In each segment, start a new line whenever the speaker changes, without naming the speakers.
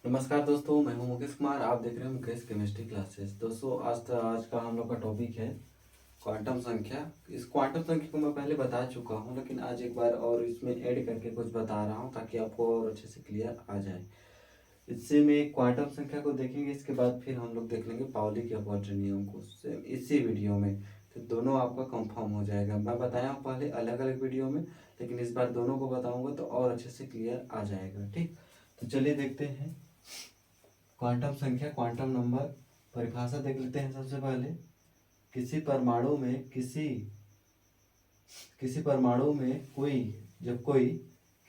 नमस्कार दोस्तों, मैं हूं मुकेश कुमार। आप देख रहे हैं मुकेश केमिस्ट्री क्लासेस। दोस्तों, आज का हम लोग का टॉपिक है क्वांटम संख्या। इस क्वांटम संख्या को मैं पहले बता चुका हूं, लेकिन आज एक बार और इसमें ऐड करके कुछ बता रहा हूं ताकि आपको और अच्छे से क्लियर आ जाए। इससे में क्वांटम संख्या को देखेंगे, इसके बाद फिर हम लोग देख लेंगे पाउली के अपवर्जन नियम को इसी वीडियो में। तो दोनों आपका कंफर्म हो जाएगा। मैं बताया हूँ पहले अलग अलग वीडियो में, लेकिन इस बार दोनों को बताऊंगा तो और अच्छे से क्लियर आ जाएगा। ठीक, तो चलिए देखते हैं क्वांटम संख्या, क्वांटम नंबर। परिभाषा देख लेते हैं सबसे पहले। किसी परमाणु में किसी किसी परमाणु में कोई जब कोई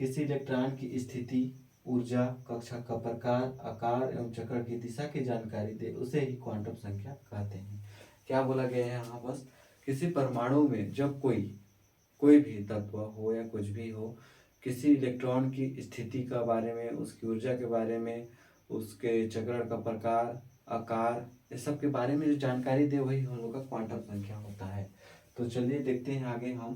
किसी इलेक्ट्रॉन की स्थिति, ऊर्जा, कक्षा का प्रकार, आकार एवं चक्र की दिशा की जानकारी दे, उसे ही क्वांटम संख्या कहते हैं। क्या बोला गया है यहाँ? बस किसी परमाणु में जब कोई भी तत्व हो या कुछ भी हो, किसी इलेक्ट्रॉन की स्थिति का बारे में, उसकी ऊर्जा के बारे में, उसके चक्रण का प्रकार, आकार, इस सब के बारे में जो जानकारी दे वही हम लोग का क्वांटम संख्या होता है। तो चलिए देखते हैं आगे हम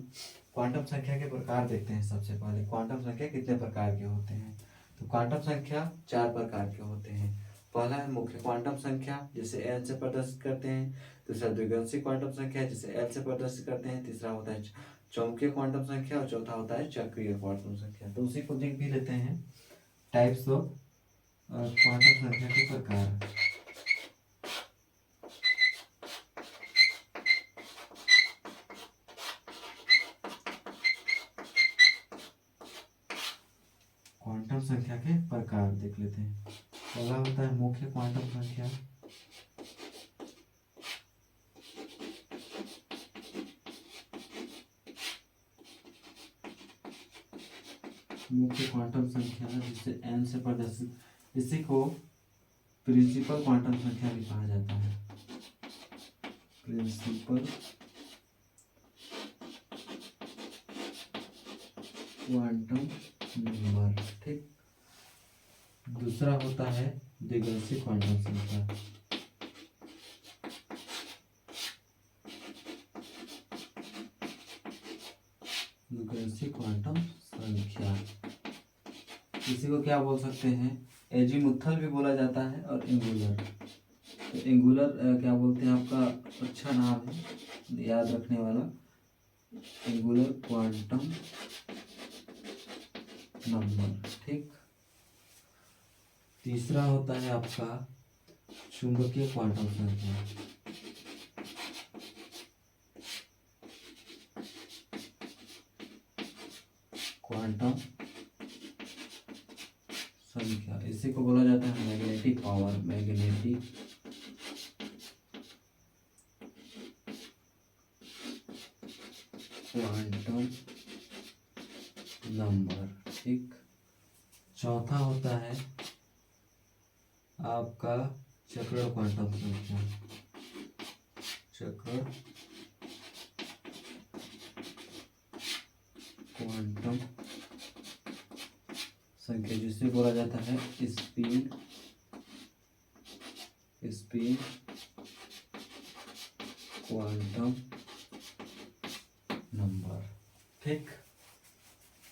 क्वांटम संख्या के प्रकार देखते हैं। सबसे पहले क्वांटम संख्या कितने प्रकार के होते हैं? तो क्वांटम संख्या 4 प्रकार के होते हैं। पहला है मुख्य क्वांटम संख्या, जिसे एन से प्रदर्शित करते हैं। दूसरा द्विगंशी क्वांटम संख्या, जिसे एल से प्रदर्शित करते हैं। तीसरा होता है चौंकीय क्वांटम संख्या और चौथा होता है चक्रीय क्वांटम संख्या। तो उसी को देख भी लेते हैं, टाइप्स ऑफ क्वांटम संख्या के प्रकार। क्वांटम संख्या के प्रकार देख लेते हैं। पहला होता है मुख्य क्वांटम संख्या। मुख्य क्वांटम संख्या जिसे एन से प्रदर्शित, इसी को प्रिंसिपल क्वांटम संख्या भी कहा जाता है। Principal quantum number. ठीक, दूसरा होता है द्विगंशी क्वांटम संख्या। द्विगंशी क्वांटम संख्या, इसी को क्या बोल सकते हैं? एजीमुथल भी बोला जाता है और एंगुलर। तो एंगुलर क्या बोलते हैं? आपका अच्छा नाम है याद रखने वाला, एंगुलर क्वांटम नंबर। ठीक, तीसरा होता है आपका चुंबकीय क्वांटम संख्या। क्वांटम संख्या, इसी को बोला जाता है magnetic power, magnetic quantum number. ठीक, चौथा होता है आपका चक्र क्वांटम संख्या। चक्र क्वांटम संख्या, जिसे बोला जाता है स्पिन क्वांटम नंबर। ठीक,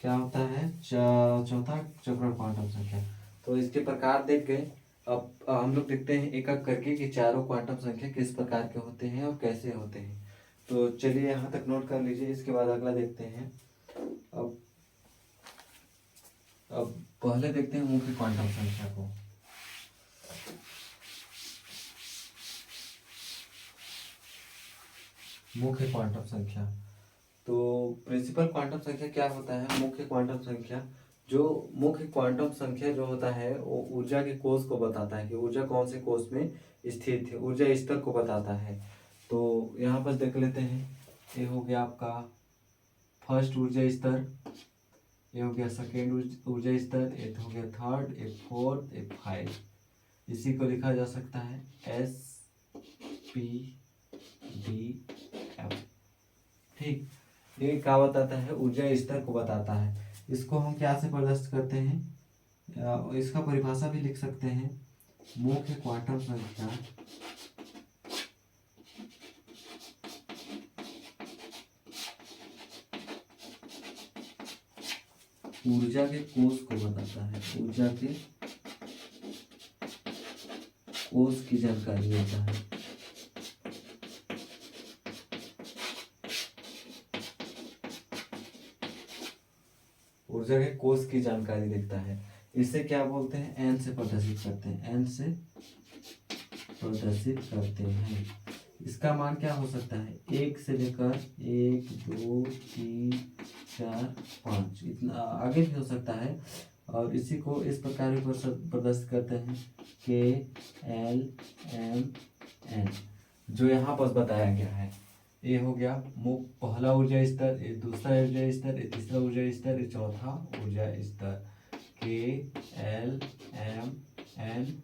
क्या होता है? चौथा चक्र क्वांटम संख्या। तो इसके प्रकार देख गए। अब हम लोग देखते हैं एक एक करके कि चारों क्वांटम संख्या किस प्रकार के होते हैं और कैसे होते हैं। तो चलिए यहाँ तक नोट कर लीजिए, इसके बाद अगला देखते हैं। अब अब पहले देखते हैं मुख्य क्वांटम संख्या को। मुख्य क्वांटम संख्या, तो प्रिंसिपल क्वांटम संख्या क्या होता है? मुख्य क्वांटम संख्या, मुख्य क्वांटम संख्या जो होता है वो ऊर्जा के कोष को बताता है कि ऊर्जा कौन से कोष में स्थित है, ऊर्जा स्तर को बताता है। तो यहाँ पर देख लेते हैं, ये हो गया आपका फर्स्ट ऊर्जा स्तर, ये हो गया सेकेंड ऊर्जा स्तर, ये हो गया थर्ड, ये फोर्थ, ये फाइव। इसी को लिखा जा सकता है SPDF। ठीक, ये क्या बताता है? ऊर्जा स्तर को बताता है। इसको हम क्या से प्रदर्शित करते हैं? इसका परिभाषा भी लिख सकते हैं। मुख्य क्वांटम संख्या ऊर्जा के कोष को बताता है। ऊर्जा के कोष की जानकारी देता है। ऊर्जा के कोष की जानकारी देता है। इसे क्या बोलते हैं? एन से प्रदर्शित करते हैं। एन से प्रदर्शित करते हैं। इसका मान क्या हो सकता है? 1 से लेकर 1 2 3 4 5 इतना आगे भी हो सकता है। और इसी को इस प्रकार भी प्रदर्शित करते हैं के एल एम एन, जो यहाँ पर बताया गया है। ये हो गया पहला ऊर्जा स्तर, ये दूसरा ऊर्जा स्तर, ये तीसरा ऊर्जा स्तर, ये चौथा ऊर्जा स्तर। के एल एम एन,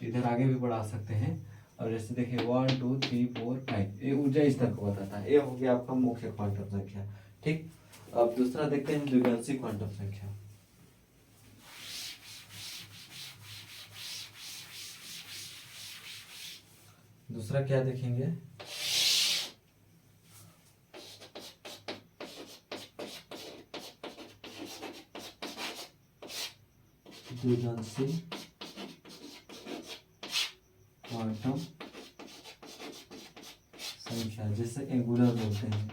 इधर आगे भी बढ़ा सकते हैं। और जैसे देखिए 1 2 3 4 5, ये ऊर्जा स्तर को बताता है। ये हो गया आपका मुख्य क्वांटम संख्या। ठीक, अब दूसरा देखते हैं द्विगांशी क्वांटम संख्या। दूसरा क्या देखेंगे? द्विगांशी क्वांटम संख्या, जिसे एंगुलर बोलते हैं।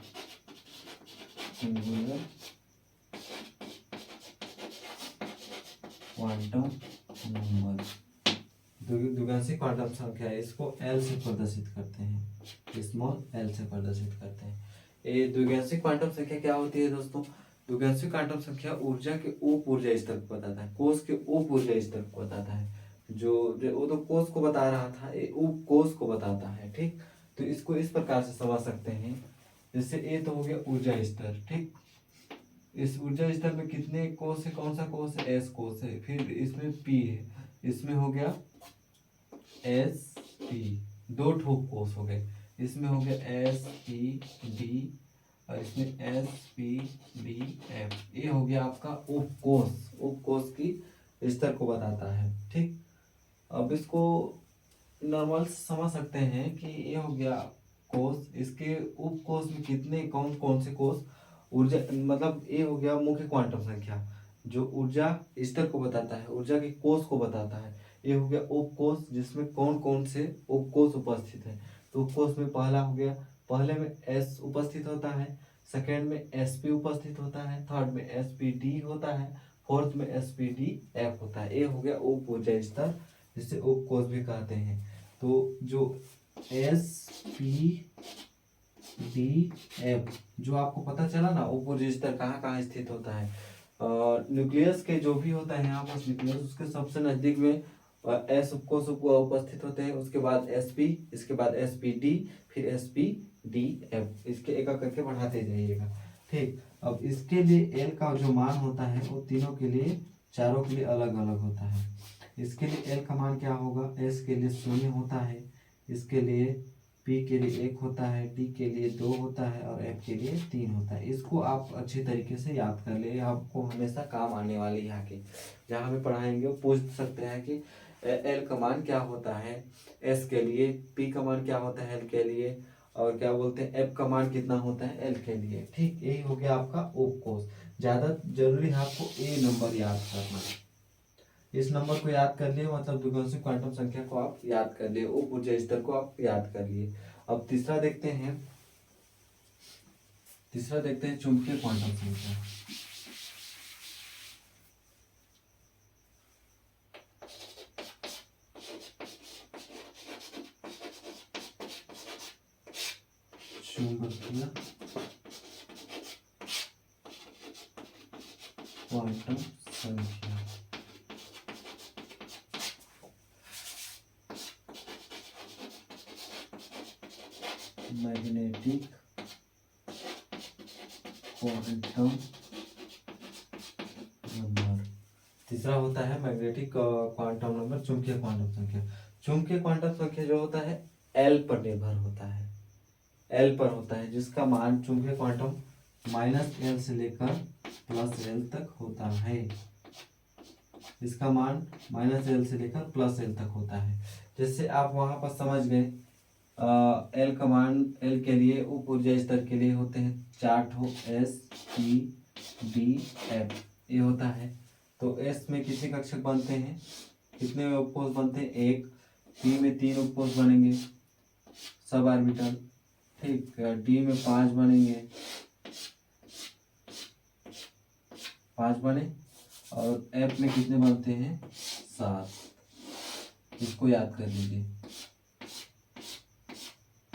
एंगुलर क्वांटम नंबर, द्विगांशी क्वांटम संख्या, इसको एल से प्रदर्शित करते हैं। स्मॉल एल से प्रदर्शित करते हैं। ये द्विगांशी क्वांटम संख्या क्या होती है दोस्तों? द्विगांशी क्वांटम संख्या ऊर्जा के उप ऊर्जा स्तर को बताता है। कोष के उप ऊर्जा स्तर को बताता है। जो वो तो कोष को बता रहा था, ये उप कोष को बताता है। ठीक, तो इसको इस प्रकार से समझ सकते हैं। जैसे ये तो हो गया ऊर्जा स्तर। ठीक, इस ऊर्जा स्तर में कितने कोष है? कौन सा कोष है? एस कोष है। फिर इसमें पी है, इसमें हो गया एस पी, दो ठोक कोष हो गए। इसमें हो गया एस पी डी और इसमें एस पी डी एफ। ये हो गया आपका उपकोष। उपकोष की स्तर को बताता है। ठीक, अब इसको नॉर्मल समझ सकते हैं कि ये हो गया कोष, इसके उपकोष में कितने कौन कौन से कोष ऊर्जा, मतलब ये हो गया मुख्य क्वांटम संख्या जो ऊर्जा स्तर को बताता है, ऊर्जा के कोष को बताता है। ये हो गया उपकोष, जिसमें कौन कौन से उपकोष उपस्थित है। तो उपकोष में पहला हो गया, पहले में एस उपस्थित होता है, सेकेंड में एस पी उपस्थित होता है, थर्ड में एस पी डी होता है, फोर्थ में एस पी डी एफ होता है। ये हो गया उप ऊर्जा स्तर, जिसे उपकोष भी कहते हैं। तो जो एस पी डी एफ जो आपको पता चला ना, उप ऊर्जा स्तर कहाँ कहाँ स्थित होता है। न्यूक्लियस के जो भी होता है यहाँ पर न्यूक्लियस, उसके सबसे नजदीक में एस उपकोष उपस्थित होते हैं। उसके बाद एस पी, इसके बाद एस पी डी, फिर एस पी डी एफ। इसके एक एक करके बढ़ाते जाइएगा। ठीक, अब इसके लिए एल का जो मान होता है वो तीनों के लिए, चारों के लिए अलग अलग होता है। इसके लिए एल का मान क्या होगा? एस के लिए 0 होता है, इसके लिए पी के लिए 1 होता है, डी के लिए 2 होता है और एफ के लिए 3 होता है। इसको आप अच्छी तरीके से याद कर ले, आपको हमेशा काम आने वाली यहाँ के जहाँ हमें पढ़ाएंगे वो पूछ सकते हैं कि एल का मान क्या होता है एस के लिए, पी का मान क्या होता है एल के लिए, और क्या बोलते हैं एफ का मान कितना होता है एल के लिए। ठीक, यही हो गया आपका उपकोष। ज्यादा जरूरी है आपको ए नंबर याद करना। इस नंबर को याद कर लिए मतलब द्विगांशी क्वांटम संख्या को आप याद कर लिए, उप ऊर्जा स्तर को आप याद कर लिए। अब तीसरा देखते हैं, चुंबकीय क्वांटम संख्या। चुंबकीय क्वांटम संख्या मैग्नेटिक क्वांटम नंबर। तीसरा होता है मैग्नेटिक क्वांटम नंबर, चुंबकीय क्वांटम संख्या। चुंबकीय क्वांटम संख्या जो होता है एल पर निर्भर होता है, एल पर होता है, जिसका मान चुंबकीय क्वांटम -L से लेकर +L तक होता है। इसका मान -L से लेकर +L तक होता है। जैसे आप वहां पर समझ गए, एल का मान एल के लिए उप ऊर्जा स्तर के लिए होते हैं 4 ठो एस पी डी एफ, ये होता है। तो एस में कितने कक्षक बनते हैं, कितने उपकोष बनते हैं? 1, पी में 3 उपकोष बनेंगे सब ऑर्बिटल, ठीक। डी में 5 बनेंगे, 5 बने, और एफ में कितने बनते हैं 7। इसको याद कर लीजिए,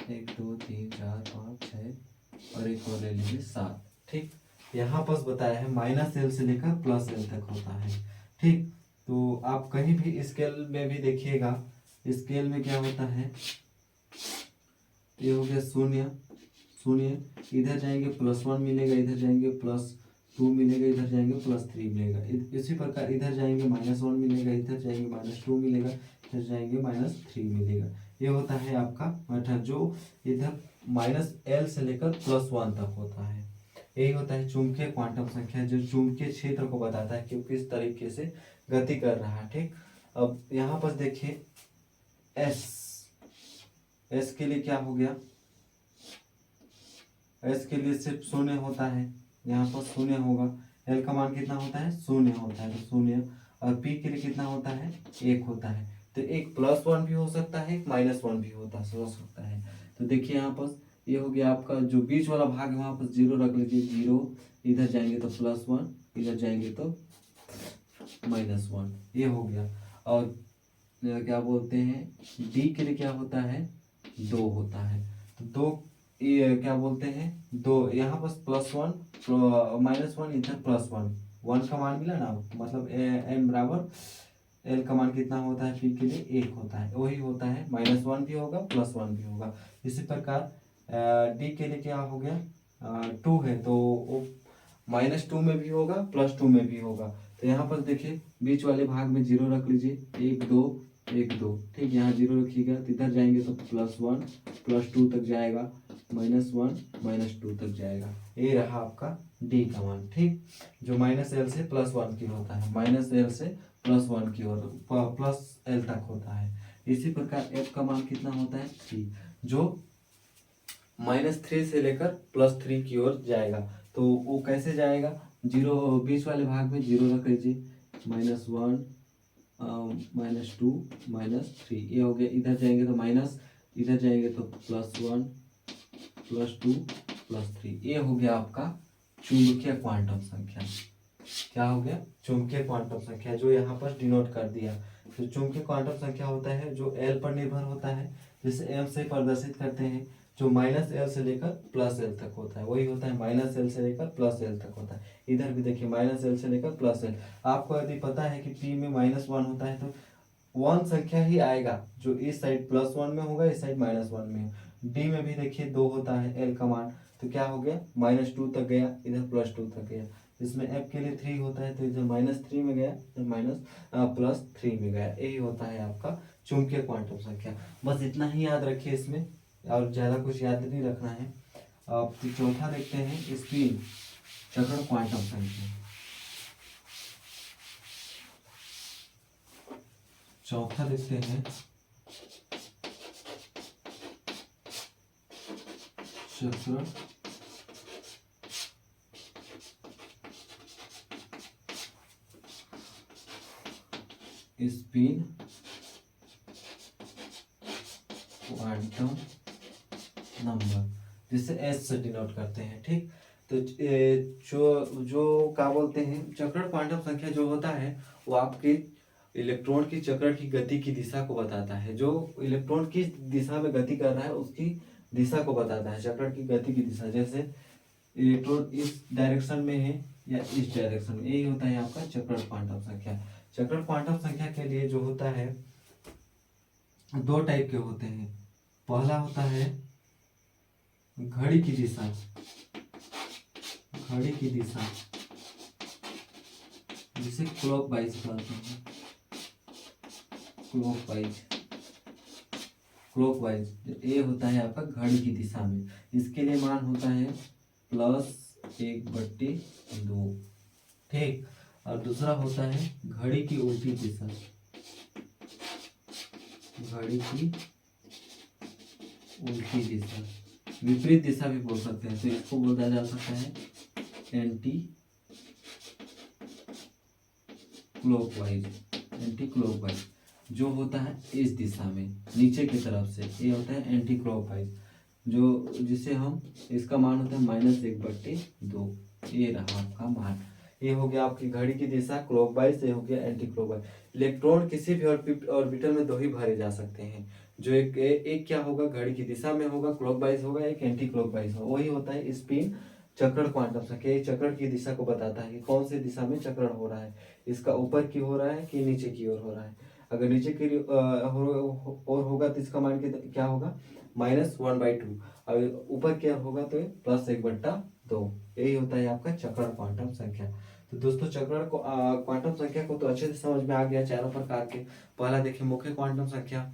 1 2 3 4 5 6 और एक और ले लीजिए 7, ठीक। यहाँ पर बताया है -L से लेकर +L तक होता है, ठीक। तो आप कहीं भी स्केल में भी देखिएगा, स्केल में क्या होता है, ये हो गया 0 0, इधर जाएंगे +1 मिलेगा, इधर जाएंगे +2 मिलेगा, इधर जाएंगे +3 मिलेगा। इसी प्रकार इधर जाएंगे -1 मिलेगा, इधर जाएंगे -2 मिलेगा, इधर जाएंगे -3 मिलेगा। ये होता है आपका मेथड जो इधर -L से लेकर +1 तक होता है। यही होता है चुंबकीय क्वांटम संख्या, जो चुंबकीय क्षेत्र को बताता है कि किस तरीके से गति कर रहा है, ठीक। अब यहाँ पर देखिए एस के लिए क्या हो गया, एस के लिए सिर्फ 0 होता है, यहाँ पर 0 होगा। एल का मान कितना होता है 0 होता है, तो 0। और पी के लिए कितना होता है 1 होता है। तो एक +1 भी हो सकता है, एक -1 भी हो सकता है। तो देखिए यहाँ पर ये हो गया आपका जो बीच वाला भाग है, वहाँ पर 0 रख लीजिए, 0, इधर जाएंगे तो +1, इधर जाएंगे तो -1, ये हो गया। और क्या बोलते हैं डी के लिए क्या होता है 2 होता है, तो 2 ये क्या बोलते हैं 2, यहाँ पर +1 -1, इधर +1, 1 का मान मिला ना, मतलब n बराबर L का मान कितना होता है पी के लिए 1 होता है, वही होता है -1 भी होगा +1 भी होगा। इसी प्रकार डी के लिए क्या हो गया 2 है, तो वो -2 में भी होगा +2 में भी होगा। तो यहाँ पर देखिए बीच वाले भाग में 0 रख लीजिए, 1 2 1 2, ठीक। यहाँ 0 रखिएगा, तो इधर जाएंगे तो +1 +2 तक जाएगा, -1 -2 तक जाएगा। ये रहा आपका डी का मान, ठीक, जो -L से +1 की होता है, -L से +1 की ओर +L तक होता है। इसी प्रकार एफ का मान कितना होता है 3, जो -3 से लेकर +3 की ओर जाएगा। तो वो कैसे जाएगा, 0 बीच वाले भाग में 0 रख लीजिए, -1 -2 -3, ये हो गया। इधर जाएंगे तो माइनस, इधर जाएंगे तो +1 +2 +3, ये हो गया आपका चुंबकीय क्वांटम संख्या। क्या हो गया चुंबकीय क्वांटम संख्या, जो यहाँ पर डिनोट कर दिया। तो चुंबकीय क्वांटम संख्या होता है जो L पर निर्भर होता है, जिसे M से प्रदर्शित करते हैं, जो -L से लेकर +L तक होता है, वही होता है -L से लेकर +L तक होता है। इधर भी देखिए -L से लेकर +L। आपको यदि पता है कि P में -1 होता है, तो 1 संख्या ही आएगा, जो इस साइड +1 में होगा, इस साइड -1 में। डी में भी देखिए 2 होता है L का मान, तो क्या हो गया -2 तक गया, इधर +2 तक गया। इसमें F के लिए 3 होता है, तो इधर -3 में गया, इधर +3 में गया। यही होता है आपका चुंबकीय क्वांटम संख्या। बस इतना ही याद रखिए इसमें, और ज़्यादा कुछ याद नहीं रखना है। अब तो चौथा देखते हैं स्पिन जकड़ क्वांटम संख्या। चौथा देखते हैं जकड़ स्पिन क्वांटम नंबर, जिसे एस से डिनोट करते हैं, ठीक। तो जो क्या बोलते हैं जकड़ क्वांटम संख्या जो होता है, वो आपके इलेक्ट्रॉन की चक्र की गति की दिशा को बताता है। जो इलेक्ट्रॉन किस दिशा में गति कर रहा है उसकी दिशा को बताता है, चक्र की गति की दिशा। जैसे इलेक्ट्रॉन इस डायरेक्शन में है या इस डायरेक्शन में, यही होता है आपका चक्र क्वांटम संख्या। चक्र क्वांटम संख्या के लिए जो होता है 2 टाइप के होते हैं। पहला होता है घड़ी की दिशा, घड़ी की दिशा जिसे क्लॉकवाइज कहते हैं, क्लॉकवाइज ये होता है आपका घड़ी की दिशा में। इसके लिए मान होता है +1/2, ठीक। और दूसरा होता है घड़ी की उल्टी दिशा, घड़ी की उल्टी दिशा, विपरीत दिशा भी बोल सकते हैं। तो इसको बोला जा सकता है एंटी क्लॉकवाइज। जो होता है इस दिशा में नीचे की तरफ से, ये होता है एंटी क्लॉकवाइज, जो जिसे हम, इसका मान होता है -1/2। ये रहा आपका मान। ये हो गया आपकी घड़ी की दिशा क्लॉकवाइज, ये हो गया एंटी क्लॉकवाइज। इलेक्ट्रॉन किसी भी ऑर्बिटल में दो ही भरे जा सकते हैं, जो एक क्या होगा, घड़ी की दिशा में होगा, क्लॉकवाइज होगा, एक एंटी क्लॉकवाइज होगा। वही होता है स्पिन चक्रण क्वांटम संख्या। ये चक्रण की दिशा को बताता है कि कौन सी दिशा में चक्रण हो रहा है, इसका ऊपर की हो रहा है कि नीचे की ओर हो रहा है। अगर नीचे की ओर होगा तो इसका मान क्या होगा, -1/2। और ऊपर की ओर होगा तो +1/2। यही होता है आपका चक्रण क्वांटम संख्या। तो दोस्तों चक्रण को क्वांटम संख्या को तो अच्छे से समझ में आ गया चारों प्रकार के। पहला देखिए मुख्य क्वांटम संख्या,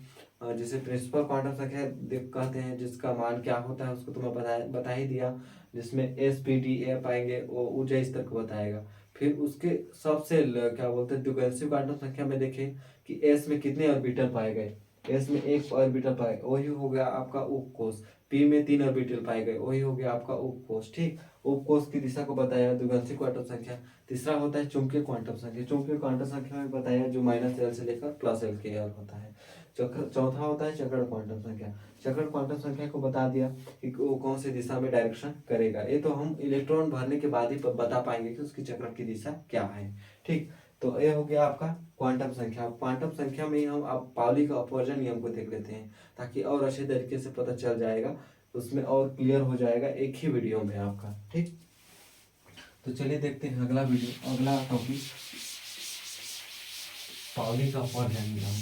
जिसे प्रिंसिपल क्वांटम संख्या कहते हैं, जिसका मान क्या होता है उसको तो मैं बता ही दिया, जिसमें SPDF आएंगे, वो ऊर्जा स्तर को बताएगा। फिर उसके सबसे क्या बोलते हैं द्विगुणित क्वांटम संख्या में देखें कि S में कितने ऑर्बिटल पाए गए, S में एक ऑर्बिटल पाए गए, वही हो गया आपका उपकोष। P में 3 ऑर्बिटल पाए गए, वही हो गया आपका उपकोष। ठीक, उपकोष की दिशा को बताया द्विगुणित क्वांटम संख्या। तीसरा होता है चुंबकीय क्वांटम संख्या। चुंबकीय क्वांटम संख्या में बताया जो -L से लेकर +L के ओर होता है। चौथा होता है चक्रण क्वांटम संख्या। चक्रण क्वांटम संख्या को बता दिया कि वो कौन सी दिशा में डायरेक्शन करेगा। ये तो हम इलेक्ट्रॉन भरने के बाद ही बता पाएंगे कि उसकी चक्रण की दिशा क्या है। ठीक, तो ये हो गया आपका क्वांटम संख्या। क्वांटम संख्या में ही हम आप पाउली का अपवर्जन नियम को देख लेते हैं, ताकि और अच्छे तरीके से पता चल जाएगा, उसमें और क्लियर हो जाएगा एक ही वीडियो में आपका। ठीक, तो चलिए देखते हैं अगला वीडियो, अगला टॉपिक पाउली का अपवर्जन नियम।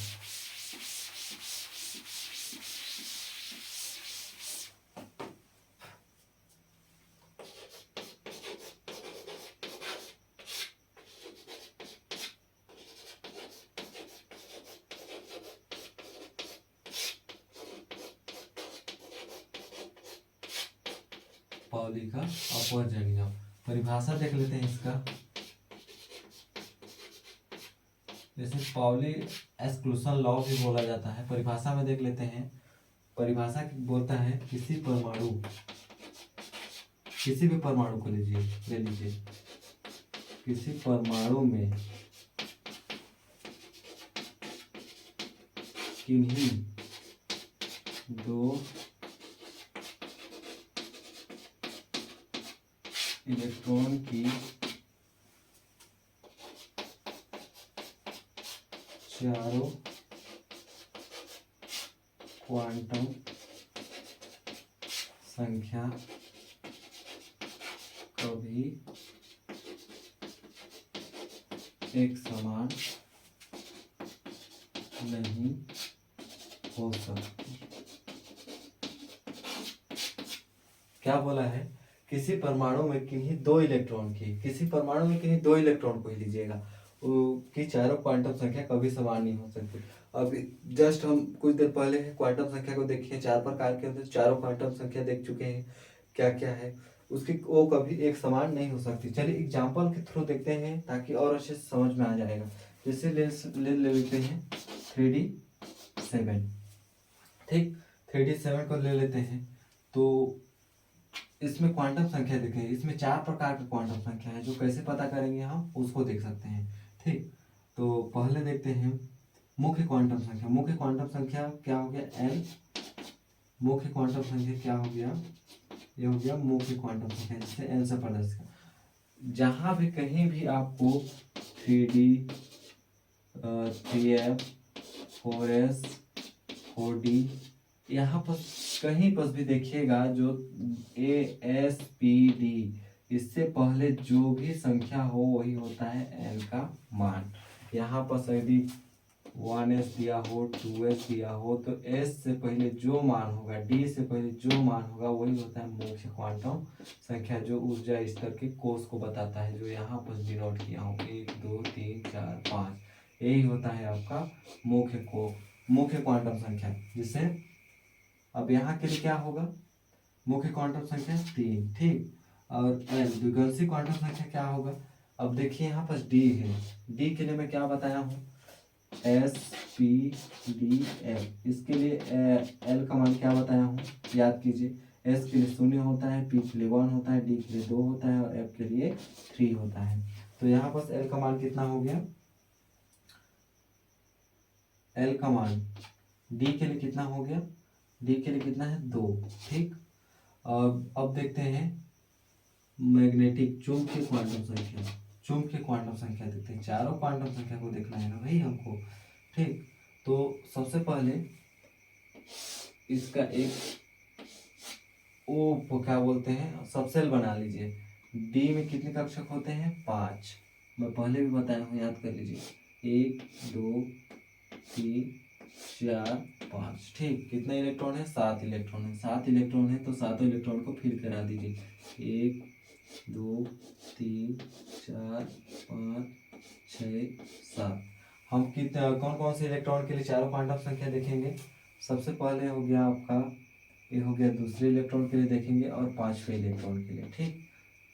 पाउली का अपवर्जन नियम, परिभाषा देख लेते हैं इसका। जैसे पाउली एक्सक्लूशन लॉ भी बोला जाता है। परिभाषा में देख लेते हैं। परिभाषा बोलता है किसी भी परमाणु को ले लीजिए, किसी परमाणु में किन्हीं दो इलेक्ट्रॉन की चारों क्वांटम संख्या कभी एक समान नहीं हो सकती। क्या बोला है, किसी परमाणु में किन्हीं दो इलेक्ट्रॉन को ही लीजिएगा, कि चारों क्वांटम संख्या कभी समान नहीं हो सकती। अभी जस्ट हम कुछ देर पहले क्वांटम संख्या को देखिए, 4 प्रकार के होते हैं, चारों क्वांटम संख्या देख चुके हैं क्या क्या है उसकी, वो कभी एक समान नहीं हो सकती। चलिए एग्जाम्पल के थ्रू देखते हैं ताकि और अच्छे से समझ में आ जाएगा। जैसे ले लेते हैं 3D7। ठीक, 3D7 को ले लेते हैं। तो इसमें क्वांटम संख्या देखें, इसमें 4 प्रकार के क्वांटम संख्या है, जो कैसे पता करेंगे हम उसको देख सकते हैं। ठीक, तो पहले देखते हैं मुख्य क्वांटम संख्या। मुख्य क्वांटम संख्या क्या हो गया, L। मुख्य क्वांटम संख्या क्या हो गया, ये हो गया मुख्य क्वांटम संख्या, जिसे L से प्रदर्शित। जहां भी कहीं भी आपको 3D 3F 4S 4D यहाँ पर कहीं पर भी देखिएगा, जो ASPD, इससे पहले जो भी संख्या हो वही होता है L का मान। यहाँ पर यदि 1S दिया हो 2S दिया हो तो S से पहले जो मान होगा, D से पहले जो मान होगा वही होता है मुख्य क्वांटम संख्या, जो ऊर्जा स्तर के कोष को बताता है, जो यहाँ पर डिनोट किया हो 1 2 3 4 5। यही होता है आपका मुख्य क्वांटम संख्या, जिसे अब यहाँ के लिए क्या होगा, मुख्य क्वांटम संख्या 3। ठीक, और द्विगुणित क्वांटम संख्या क्या होगा, अब देखिए यहाँ पर D है, D के लिए मैं क्या बताया हूँ, SPDF। इसके लिए L का मान क्या बताया हूँ, याद कीजिए। S के लिए 0 होता है, P के लिए 1 होता है, D के लिए 2 होता है और F के लिए 3 होता है। तो यहाँ पर L का मान कितना हो गया, एल का मान डी के लिए कितना हो गया, डी के लिए कितना है 2। ठीक, अब देखते हैं मैग्नेटिक चुंबकीय क्वांटम संख्या, चुंबकीय क्वांटम संख्या देखते हैं। चारों क्वांटम संख्या को देखना है ना भाई हमको। ठीक, तो सबसे पहले इसका एक वो क्या बोलते हैं सबसेल बना लीजिए। डी में कितने कक्षक होते हैं 5, मैं पहले भी बताया हूँ, याद कर लीजिए। 1 2 3 4 5। ठीक, कितने इलेक्ट्रॉन है 7 इलेक्ट्रॉन है। 7 इलेक्ट्रॉन है तो सातों इलेक्ट्रॉन को फिल करा दीजिए। 1 2 3 4 5 6 7। हम कितने कौन कौन से इलेक्ट्रॉन के लिए चारों क्वांटम संख्या देखेंगे। सबसे पहले हो गया आपका, ये हो गया दूसरे इलेक्ट्रॉन के लिए देखेंगे और पांचवें इलेक्ट्रॉन के लिए। ठीक,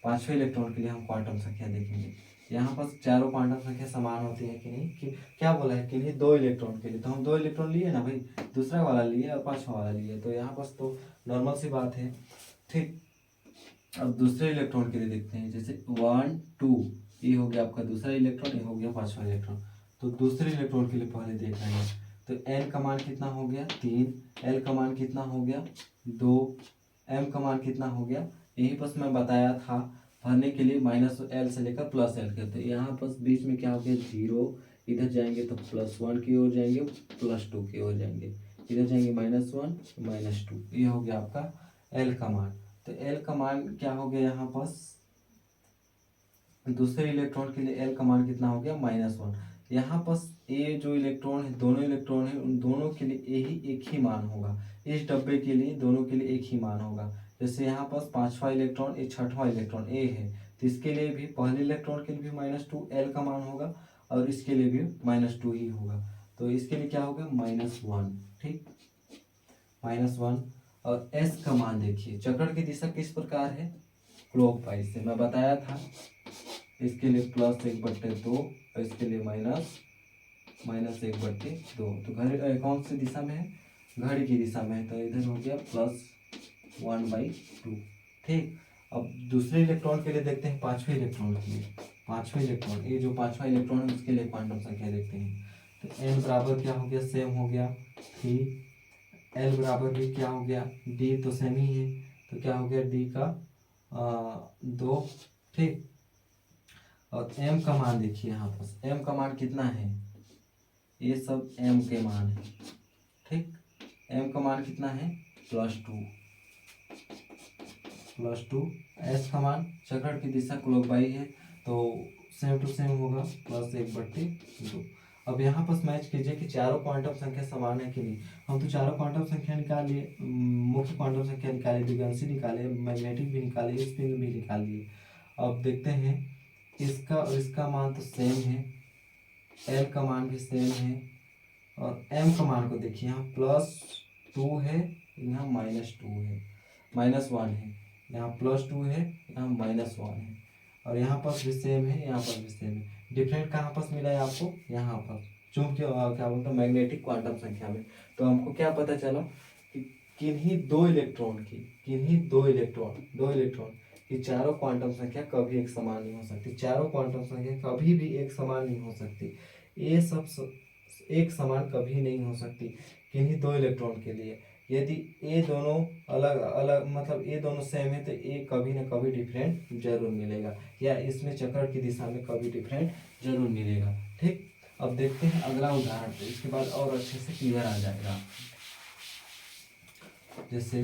पांचवें इलेक्ट्रॉन के लिए हम क्वांटम संख्या देखेंगे। यहाँ पर चारों क्वांटम संख्या समान होती है कि नहीं, कि क्या बोला है कि नहीं 2 इलेक्ट्रॉन के लिए, तो हम 2 इलेक्ट्रॉन लिए ना भाई, दूसरा वाला लिए और पांचवा वाला लिए, तो यहाँ पर तो नॉर्मल सी बात है। ठीक, अब दूसरे इलेक्ट्रॉन के लिए देखते हैं, जैसे 1 2, ये हो गया आपका दूसरा इलेक्ट्रॉन, ये हो गया पांचवा इलेक्ट्रॉन। तो दूसरे इलेक्ट्रॉन के लिए पहले देख रहे हैं, तो एन का मान कितना हो गया 3, एल का मान कितना हो गया 2, एम का मान कितना हो गया, यही बस मैं बताया था भरने के लिए -L से लेकर +L के। तो यहाँ पर बीच में क्या हो गया 0, इधर जाएंगे तो +1 की ओर जाएंगे, +2 की ओर जाएंगे, इधर जाएंगे -1 -2, ये हो गया आपका L का मान। तो L का मान क्या हो गया यहाँ पर, दूसरे इलेक्ट्रॉन के लिए L का मान कितना हो गया -1। यहाँ पर ये जो इलेक्ट्रॉन है, दोनों इलेक्ट्रॉन है, उन दोनों के लिए यही एक ही मान होगा। इस डब्बे के लिए दोनों के लिए एक ही मान होगा। जैसे यहाँ पर पांचवा इलेक्ट्रॉन, ये छठवां इलेक्ट्रॉन ए है, तो इसके लिए भी पहले इलेक्ट्रॉन के लिए भी -2 L का मान होगा और इसके लिए भी -2 ही होगा। तो इसके लिए क्या होगा -1। ठीक, -1। और S का मान देखिए, चक्र की दिशा किस प्रकार है, क्लॉकवाइज से मैं बताया था। इसके लिए +1/2 और इसके लिए -1/2। तो घड़ी कौन सी दिशा में है, घड़ी की दिशा में है, तो इधर हो गया +1/2। ठीक, अब दूसरे इलेक्ट्रॉन के लिए देखते हैं, पांचवें इलेक्ट्रॉन के लिए। पांचवें इलेक्ट्रॉन, ये जो पांचवा इलेक्ट्रॉन है उसके लिए क्वांटम संख्या देखते हैं। तो n बराबर क्या हो गया, सेम हो गया 3, L बराबर भी क्या हो गया, D तो सेम ही है, तो क्या हो गया D का 2। ठीक, और m का मान देखिए, यहाँ पर m का मान कितना है, ये सब m के मान है। ठीक, m का मान कितना है +2। s का मान, चक्र की दिशा क्लॉकवाइज है तो सेम टू सेम होगा +1/2। अब यहाँ पर मैच कीजिए कि चारों क्वांटम संख्या समान है कि नहीं। हम तो चारों क्वांटम संख्या निकाल लिए, मुख्य क्वांटम संख्या निकाले, द्विगांशी निकाले, मैग्नेटिक भी निकाले, स्पिन भी निकाल लिए। अब देखते हैं इसका और इसका मान तो सेम है, L का मान भी सेम है, और M का मान को देखिए, यहाँ +2 है, यहाँ -2 है, -1 है, यहाँ +2 है, यहाँ -1 है, और यहाँ पर भी सेम है, यहाँ पर भी सेम है। डिफरेंट कहाँ पर मिला है आपको, यहाँ पर चूंकि क्या बोलते हैं मैग्नेटिक क्वांटम संख्या में। तो हमको क्या पता चला कि किन्हीं दो इलेक्ट्रॉन की चारों क्वांटम संख्या कभी एक समान नहीं हो सकती। चारों क्वांटम संख्या कभी भी एक समान नहीं हो सकती, ये सब एक समान कभी नहीं हो सकती किन्हीं दो इलेक्ट्रॉन के लिए। यदि ये दोनों अलग अलग, मतलब ये दोनों सेम है, तो ये कभी ना कभी डिफरेंट जरूर मिलेगा, या इसमें चक्र की दिशा में कभी डिफरेंट जरूर मिलेगा। ठीक, अब देखते हैं अगला उदाहरण, तो इसके बाद और अच्छे से क्लियर आ जाएगा। जैसे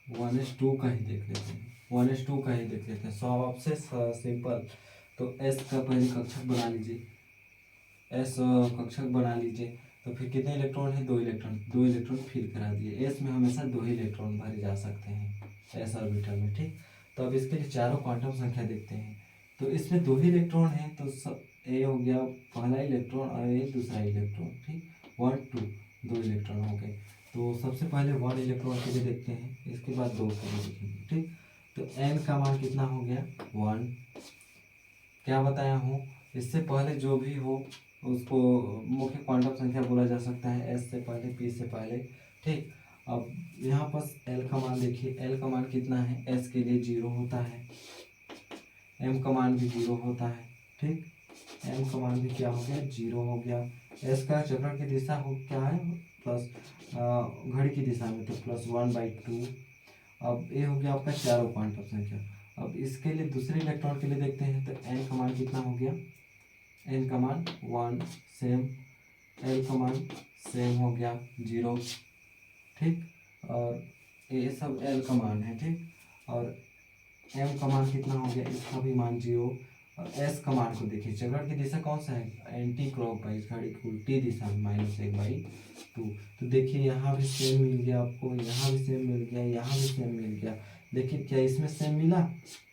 1s2 का ही देख लेते हैं, 1s2 का ही देख लेते हैं, सबसे सिंपल। तो S का पहले कक्षक बना लीजिए, S कक्षक बना लीजिए, तो फिर कितने इलेक्ट्रॉन है, 2 इलेक्ट्रॉन फिल करा दिए। S में हमेशा 2 ही इलेक्ट्रॉन भरे जा सकते हैं S ऑर्बिटल में। ठीक, तो अब इसके लिए चारों क्वांटम संख्या देखते हैं। तो इसमें 2 ही इलेक्ट्रॉन है, तो सब ए हो गया पहला इलेक्ट्रॉन और ये दूसरा इलेक्ट्रॉन। ठीक, 1 2 2 इलेक्ट्रॉन हो गए। तो सबसे पहले 1 इलेक्ट्रॉन के लिए देखते हैं, इसके बाद 2 के लिए देखेंगे। ठीक, तो n का मान कितना हो गया 1। क्या बताया हूँ, इससे पहले जो भी हो उसको मुख्य क्वांटम संख्या बोला जा सकता है, S से पहले P से पहले। ठीक, अब यहाँ पर L का मान देखिए, L का मान कितना है, S के लिए 0 होता है, M का मान भी 0 होता है। ठीक, M का मान भी क्या हो गया 0 हो गया, एस का चक्र की दिशा हो क्या है प्लस, घड़ी की दिशा में तो +1/2। अब ये हो गया आपका चारों क्वांटम संख्या। अब इसके लिए दूसरे इलेक्ट्रॉन के लिए देखते हैं तो एन का मान कितना हो गया, एन का मान 1 सेम, एल का मान सेम हो गया 0, ठीक। और ये सब एल का मान है, ठीक। और एम का मान कितना हो गया, इसका भी मान 0। और एस का मान को देखिए, चक्र की दिशा कौन सा है, एंटी क्लॉकवाइज, घड़ी की उल्टी दिशा में -1/2। तो देखिए यहाँ भी सेम मिल गया आपको, यहाँ भी सेम मिल गया, यहाँ भी सेम मिल गया। देखिए क्या इसमें सेम मिला,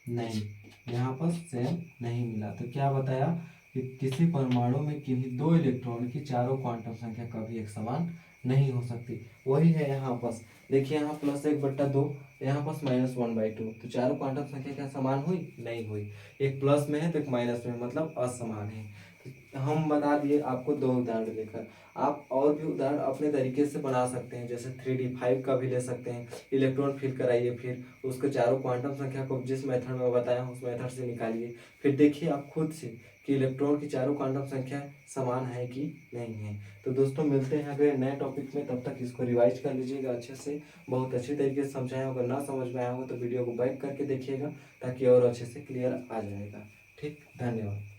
नहीं, यहाँ पर सेम नहीं मिला। तो क्या बताया कि किसी परमाणु में किन्हीं दो इलेक्ट्रॉन की चारों क्वांटम संख्या कभी एक समान नहीं हो सकती। वही है यहाँ पर, देखिए यहाँ +1/2, यहाँ पास -1/2। तो चारों क्वांटम संख्या क्या समान हुई, नहीं हुई। एक प्लस में है तो एक माइनस में, मतलब असमान है। तो हम बता दिए आपको 2 उदाहरण देकर। आप और भी उदाहरण अपने तरीके से बना सकते हैं, जैसे 3D5 का भी ले सकते हैं। इलेक्ट्रॉन फिल कराइए, फिर उसको चारों क्वांटम संख्या को जिस मेथड में बताया उस मेथड से निकालिए, फिर देखिए आप खुद से कि इलेक्ट्रॉन की चारों क्वांटम संख्या समान है कि नहीं है। तो दोस्तों मिलते हैं अगले नए टॉपिक में, तब तक इसको रिवाइज कर लीजिएगा अच्छे से। बहुत अच्छी तरीके से समझाया होगा, ना समझ में आया होगा तो वीडियो को बैक करके देखिएगा ताकि और अच्छे से क्लियर आ जाएगा। ठीक, धन्यवाद।